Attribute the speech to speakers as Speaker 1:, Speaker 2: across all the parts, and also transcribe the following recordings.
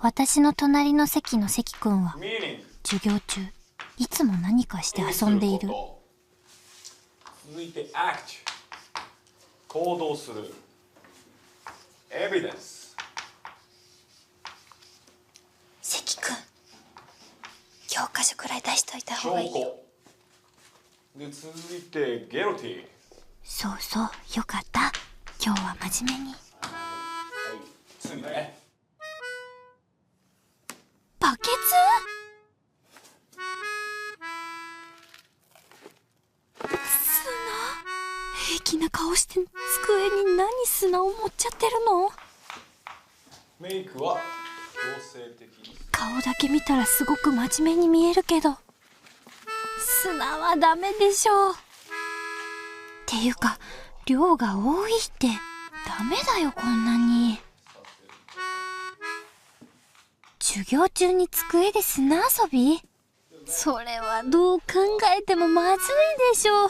Speaker 1: 私の隣の席の関くんは授業中いつも何かして遊んでいる。
Speaker 2: 続いて act 行動する evidence
Speaker 1: 関くん、教科書くらい出しといた方がいいよ。
Speaker 2: 証拠で、続いて guilty
Speaker 1: そうそう、よかった。今日は真面目に。
Speaker 2: はい、次ね
Speaker 1: バケツ？平気な顔して机に何砂を盛っちゃってるの？
Speaker 2: メイクは強制的に
Speaker 1: 顔だけ見たらすごく真面目に見えるけど、砂はダメでしょう。っていうか、量が多いってダメだよ、こんなに。授業中に机で砂遊び？それはどう考えてもまずいでしょう。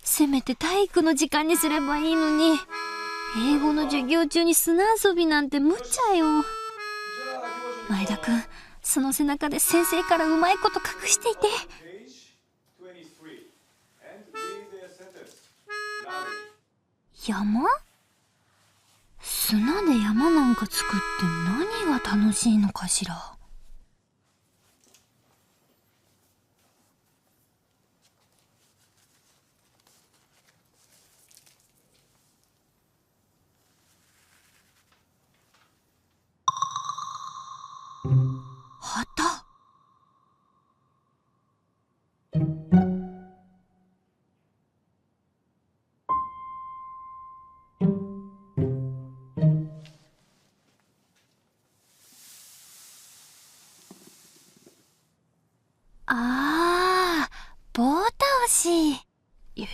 Speaker 1: せめて体育の時間にすればいいのに、英語の授業中に砂遊びなんて無茶よ。前田くん、その背中で先生からうまいこと隠していて。山？砂で山なんか作って何が楽しいのかしら。旗。ああ、棒倒し。いや、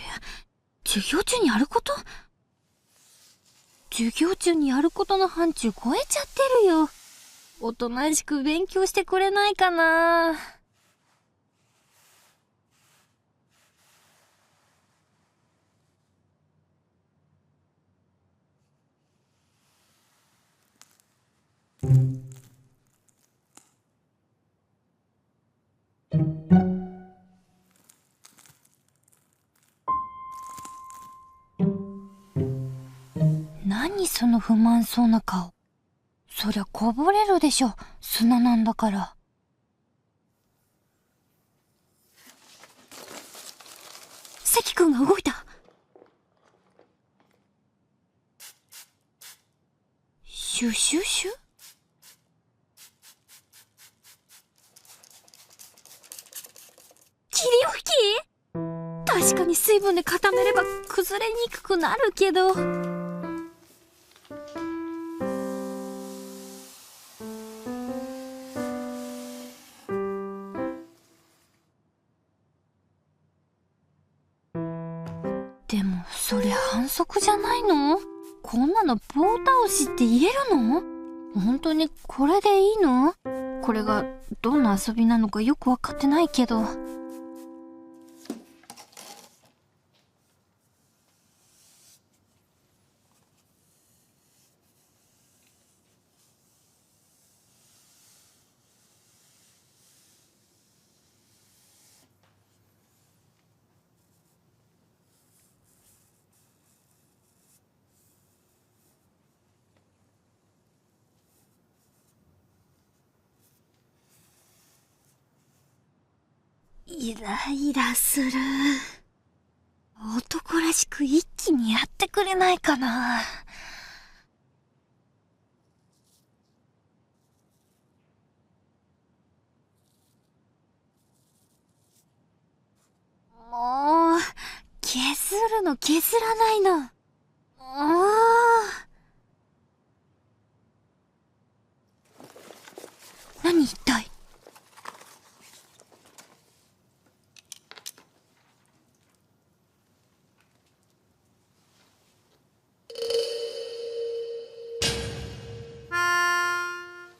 Speaker 1: 授業中にやること？授業中にやることの範疇超えちゃってるよ。おとなしく勉強してくれないかな。何その不満そうな顔。そりゃこぼれるでしょ、砂なんだから。関くんが動いた。シュシュシュ？霧吹き？確かに水分で固めれば崩れにくくなるけど。でもそれ反則じゃないの？こんなの棒倒しって言えるの？本当にこれでいいの？これがどんな遊びなのかよくわかってないけど。イライラする。男らしく一気にやってくれないかな。もう、削るの削らないの。もう。何一体？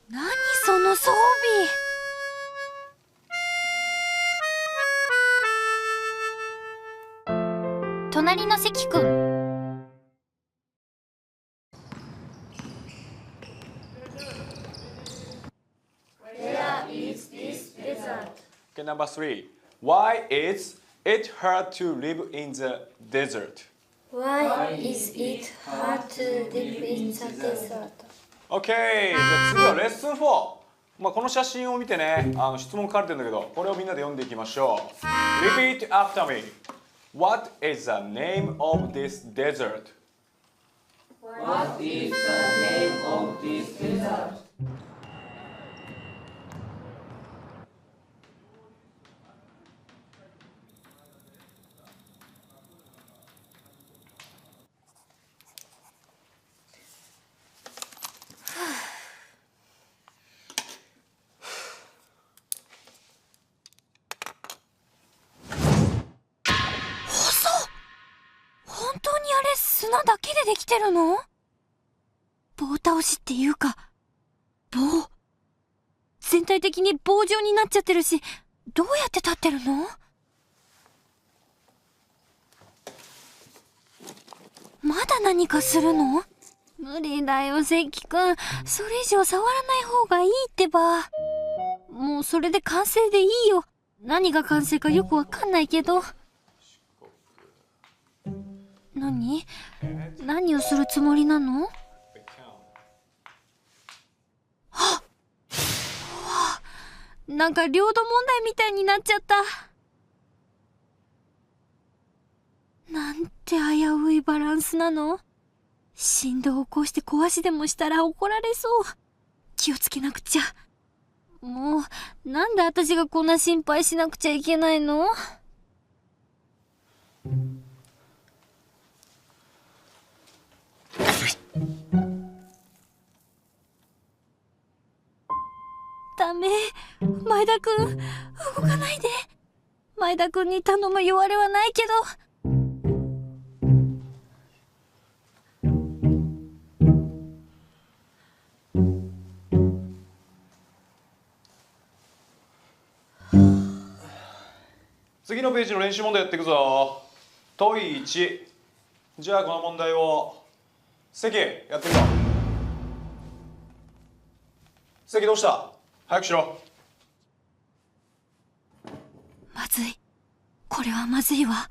Speaker 1: 何その装備？隣の関くん。
Speaker 2: Okay, number 3. Why is it hard to live in the desert?
Speaker 1: Why is it hard to live in the desert?
Speaker 2: OK! じゃあ次はレッスン4。この写真を見てね、質問書かれてるんだけど、これをみんなで読んでいきましょう。Repeat after me. What is the name of this desert?
Speaker 3: What is the name of this desert?
Speaker 1: あれ砂だけでできてるの？棒倒しっていうか、棒。全体的に棒状になっちゃってるし、どうやって立ってるの？まだ何かするの？無理だよ、関くん。それ以上触らない方がいいってば。もうそれで完成でいいよ。何が完成かよくわかんないけど。何をするつもりなの？あっ、なんか領土問題みたいになっちゃった。なんて危ういバランスなの？振動を起こして壊しでもしたら怒られそう。気をつけなくちゃ。もう、なんで私がこんな心配しなくちゃいけないの？ダメ。前田くん、動かないで。前田くんに頼む弱れはないけど。
Speaker 2: 次のページの練習問題やっていくぞ。問1。じゃあこの問題を関やってみろ。関どうした？早くしろ。
Speaker 1: まずい。これはまずいわ。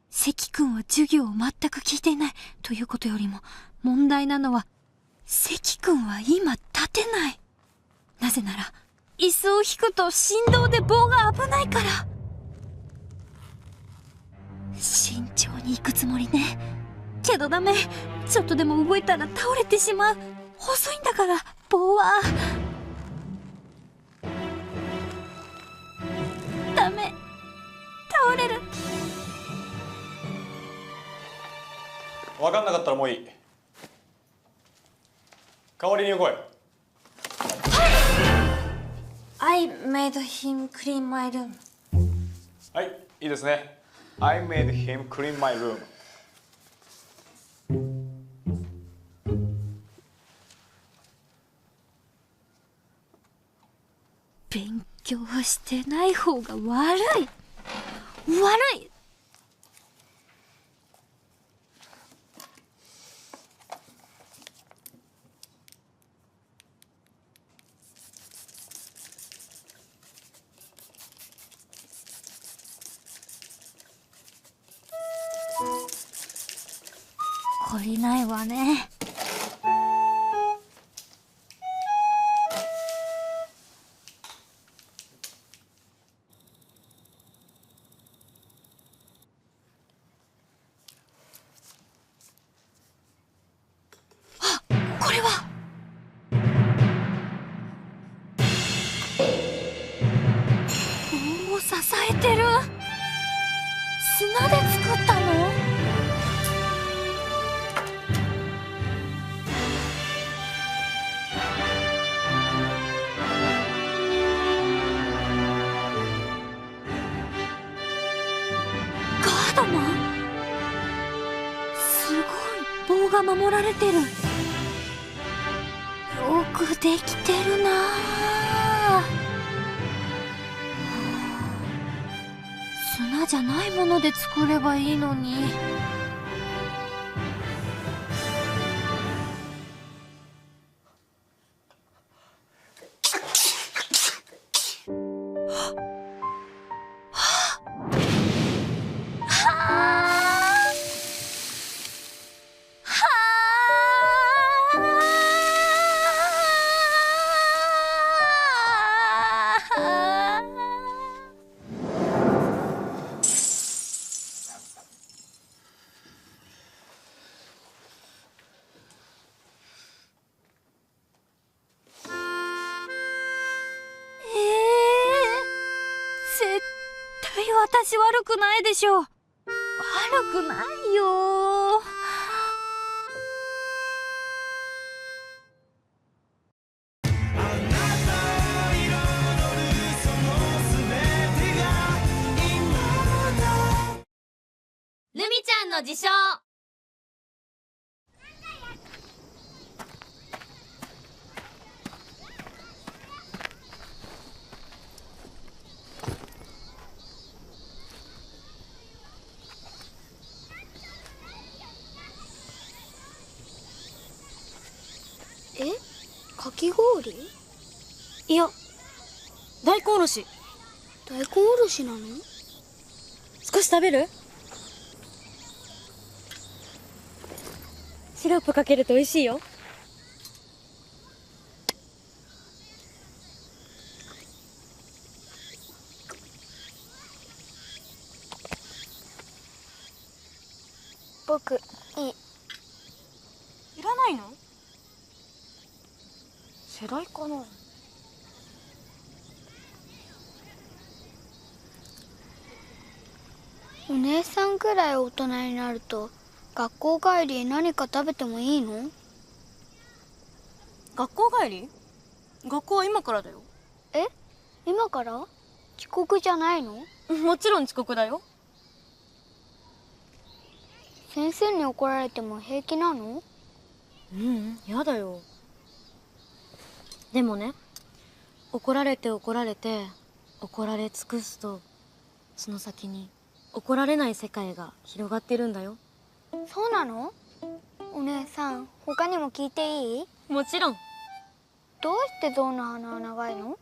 Speaker 1: 関くんは授業を全く聞いていないということよりも、問題なのは関くんは今立てない。なぜなら椅子を引くと振動で棒が危ないから。慎重に行くつもりね。けどダメ。ちょっとでも動いたら倒れてしまう。細いんだから棒は。ダメ。倒れる。
Speaker 2: 分かんなかったらもういい。代わりに来い。
Speaker 1: I made him clean my room.
Speaker 2: はい、いいですね。I made him clean my room.
Speaker 1: 勉強してない方が悪い。悪い。懲りないわね。これは棒を支えてる。砂で作ったの？ガードマン？すごい棒が守られてる。よくできてるなあ。砂じゃないもので作ればいいのに。私悪くないでしょ。悪くないよ。ルミちゃんの自称。
Speaker 4: かき氷？
Speaker 1: いや、大根おろし。
Speaker 4: 大根おろしなの？
Speaker 1: 少し食べる？シロップかけると美味しいよ。
Speaker 4: 僕いい。
Speaker 1: いらないの？世代かな。
Speaker 4: お姉さんくらい大人になると学校帰り何か食べてもいいの？
Speaker 1: 学校帰り？学校は今からだよ。
Speaker 4: え？今から？遅刻じゃないの？
Speaker 1: もちろん遅刻だよ。
Speaker 4: 先生に怒られても平気なの？
Speaker 1: やだよ。でもね、怒られて怒られて怒られ尽くすと、その先に怒られない世界が広がってるんだよ。
Speaker 4: そうなの？お姉さん、他にも聞いていい？
Speaker 1: もちろん。
Speaker 4: どうして象の鼻は長いの？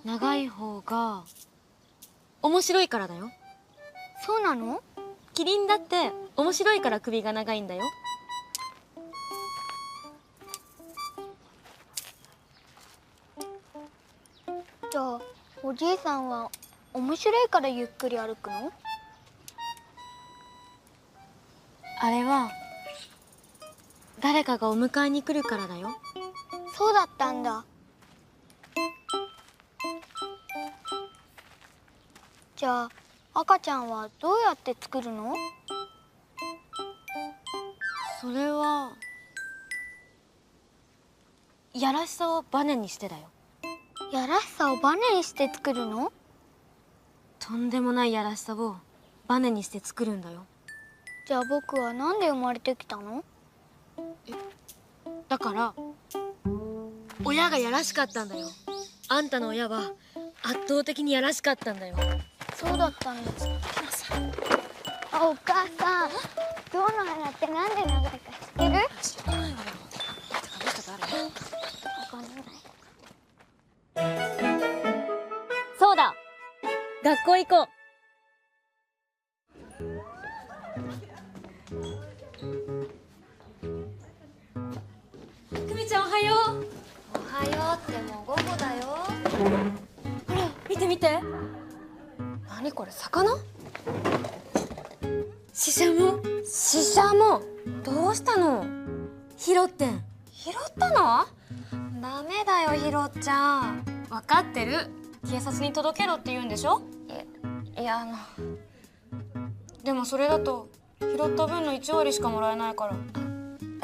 Speaker 1: 長い方が面白いからだよ。
Speaker 4: そうなの？
Speaker 1: キリンだって面白いから首が長いんだよ。
Speaker 4: じゃあおじいさんは面白いからゆっくり歩くの？
Speaker 1: あれは誰かがお迎えに来るからだよ。
Speaker 4: そうだったんだ。じゃあ赤ちゃんはどうやって作るの？
Speaker 1: それはやらしさをバネにしてだよ。
Speaker 4: やらしさをバネにして作るの？
Speaker 1: とんでもないやらしさをバネにして作るんだよ。
Speaker 4: じゃあ僕はなんで生まれてきたの？
Speaker 1: だから親がやらしかったんだよ。あんたの親は圧倒的にやらしかったんだよ。
Speaker 4: そうだったんです。あ、お母さん、象の鼻ってなんで長いか知ってる？
Speaker 1: 知らないわよ。あの人誰？
Speaker 4: わかんない。
Speaker 1: そうだ、学校行こう。久美ちゃんおはよう。
Speaker 5: おはようってもう午後だよ。
Speaker 1: ほら見て見て。
Speaker 5: 何これ、魚？
Speaker 1: シシャモ。シシャモどうしたの？拾ってん。
Speaker 5: 拾ったの？ダメだよ、ひろちゃん。
Speaker 1: 分かってる。警察に届けろって言うんでしょ。
Speaker 5: いや
Speaker 1: でもそれだと拾った分の1割しかもらえないから。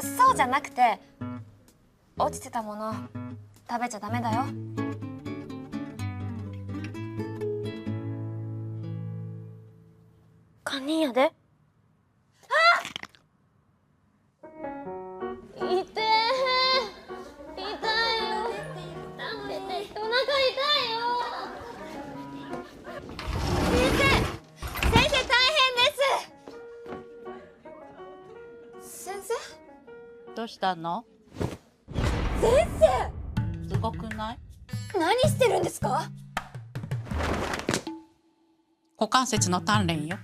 Speaker 5: そうじゃなくて、落ちてたもの食べちゃダメだよ。
Speaker 1: 堪忍やで。
Speaker 5: 痛いよ。お腹痛いよ。先生大変です。先生？
Speaker 6: どうしたの？
Speaker 5: 先生！
Speaker 6: すごくない？
Speaker 5: 何してるんですか？
Speaker 6: 股関節の鍛錬よ。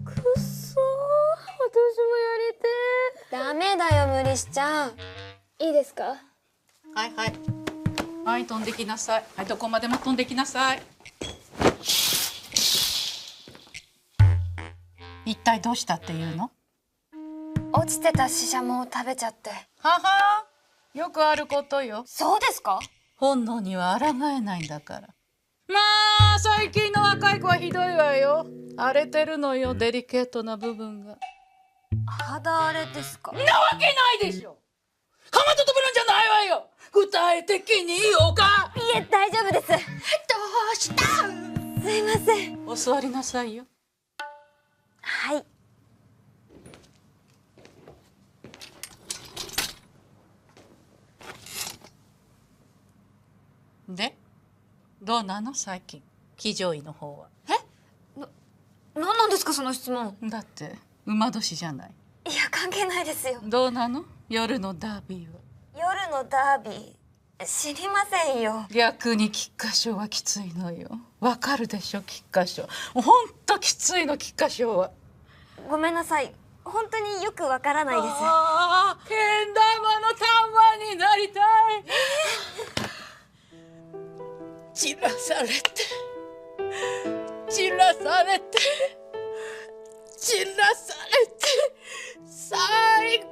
Speaker 5: くっそー、私もやりてー。ダメだよ、無理しちゃう。いいですか？
Speaker 6: はいはい。はい、飛んできなさい。はい、どこまでも飛んできなさい。一体どうしたっていうの？
Speaker 5: 落ちてたシシャモを食べちゃって。
Speaker 6: はは、よくあることよ。
Speaker 5: そうですか？
Speaker 6: 本能には抗えないんだから。まあ最近の若い子はひどいわよ。荒れてるのよ、デリケートな部分が。
Speaker 5: 肌荒れですか？
Speaker 6: なわけないでしょ。かまととぶるんじゃないわよ。具体的に言おうか。
Speaker 5: いえ、大丈夫です。
Speaker 6: どうした？
Speaker 5: すいません。
Speaker 6: お座りなさいよ。
Speaker 5: はい。
Speaker 6: で、どうなの最近、騎乗位の方は。
Speaker 5: 何なんですかその質問。
Speaker 6: だって馬年じゃない。
Speaker 5: いや、関係ないですよ。
Speaker 6: どうなの夜のダービーは。
Speaker 5: 夜のダービー知りませんよ。
Speaker 6: 逆に菊花賞はきついのよ。わかるでしょ菊花賞。もうほんときついの菊花賞は。
Speaker 5: ごめんなさい、本当によくわからないです。
Speaker 6: ああ、けん玉の玉になりたい。散らされて散らされて散らされて最後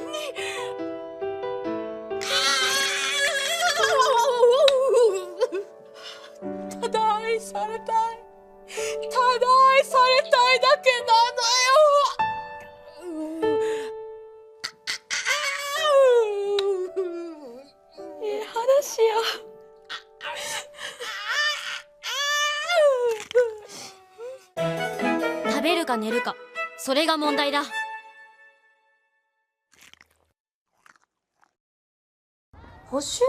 Speaker 6: にただ愛されたい、ただ愛されたいだけなのよ。いい話よ。
Speaker 1: 食べるか寝るか、それが問題だ。
Speaker 7: 補習？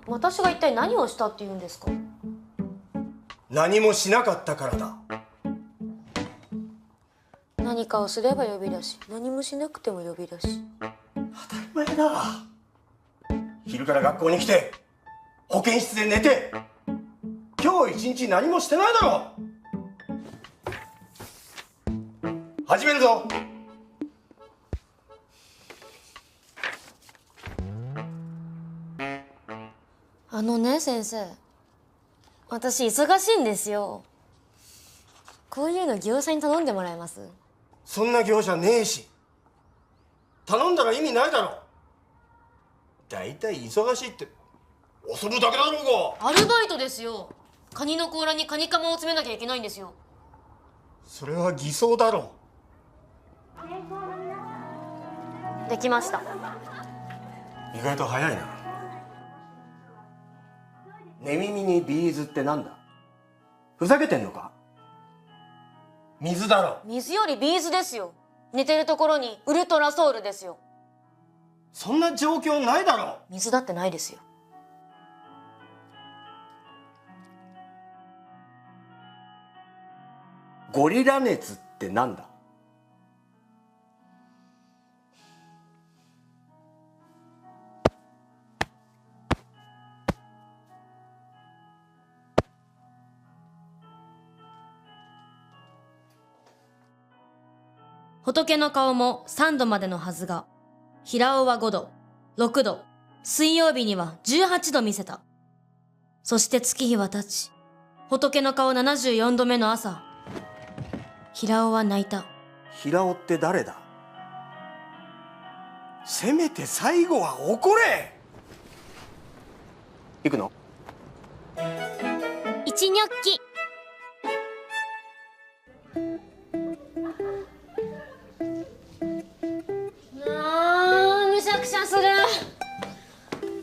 Speaker 7: 私が一体何をしたって言うんですか？
Speaker 8: 何もしなかったからだ。
Speaker 7: 何かをすれば呼び出し、何もしなくても呼び出し。
Speaker 8: 当たり前だ。昼から学校に来て保健室で寝て今日一日何もしてないだろう。始めるぞ。
Speaker 7: 先生、私忙しいんですよ。こういうの業者に頼んでもらえます？
Speaker 8: そんな業者ねえし、頼んだら意味ないだろ。だいたい忙しいって遊ぶだけだろうが。
Speaker 7: アルバイトですよ。カニの甲羅にカニカマを詰めなきゃいけないんですよ。
Speaker 8: それは偽装だろ。
Speaker 7: できました。
Speaker 8: 意外と早いな。寝耳にビーズってなんだ？ふざけてんのか？水だろ。
Speaker 7: 水よりビーズですよ。寝てるところにウルトラソウルですよ。
Speaker 8: そんな状況ないだろ。
Speaker 7: 水だってないですよ。
Speaker 8: ゴリラ熱ってなんだ？
Speaker 7: 仏の顔も3度までのはずが、平尾は5度、6度、水曜日には18度見せた。そして月日は経ち、仏の顔74度目の朝、平尾は泣いた。
Speaker 8: 平尾って誰だ？せめて最後は怒れ。行くの？
Speaker 1: 一ニョッキ。
Speaker 7: むしゃくしゃする。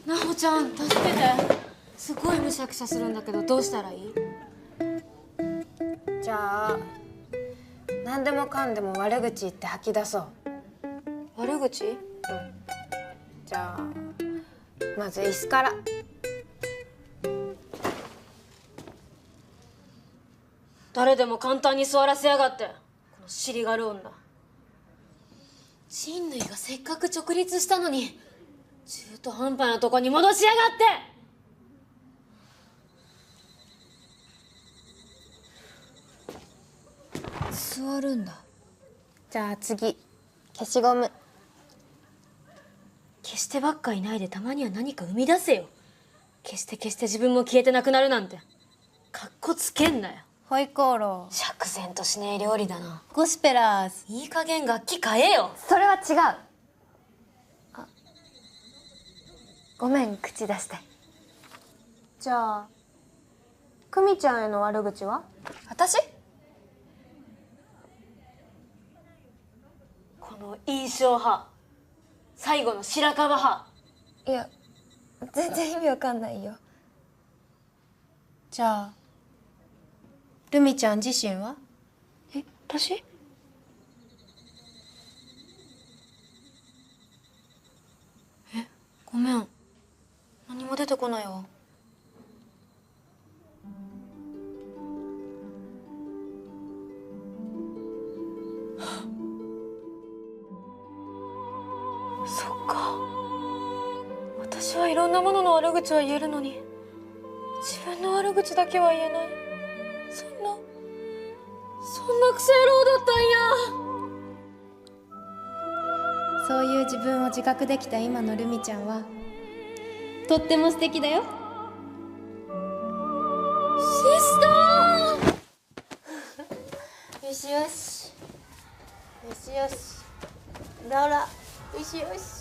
Speaker 7: なほちゃん、助けて。すごいむしゃくしゃするんだけど、どうしたらいい？
Speaker 5: じゃあ何でもかんでも悪口言って吐き出そう。
Speaker 7: 悪口？
Speaker 5: じゃあまず椅子から。
Speaker 7: 誰でも簡単に座らせやがって、この尻がる女。人類がせっかく直立したのに中途半端なとこに戻しやがって。座るんだ。
Speaker 5: じゃあ次、消しゴム。
Speaker 7: 消してばっかいないで、たまには何か生み出せよ。消して自分も消えてなくなるなんてかっこつけんなよ。
Speaker 5: ホイコーロー。
Speaker 7: 釈然としねえ料理だな。
Speaker 5: ゴスペラーズ。
Speaker 7: いい加減楽器変えよ。
Speaker 5: それは違う。あ、ごめん、口出して。じゃあ久美ちゃんへの悪口は？私？
Speaker 7: この印象派、最後の白樺派。
Speaker 5: いや、全然意味わかんないよ。じゃあルミちゃん自身は？
Speaker 7: 私？ごめん、何も出てこないわ。そっか、私はいろんなものの悪口は言えるのに自分の悪口だけは言えない。そんなクソ野郎だったんや。
Speaker 5: そういう自分を自覚できた今のルミちゃんはとっても素敵だよ。
Speaker 7: シスター
Speaker 5: よしよしよしよし、ラオラ、よしよし。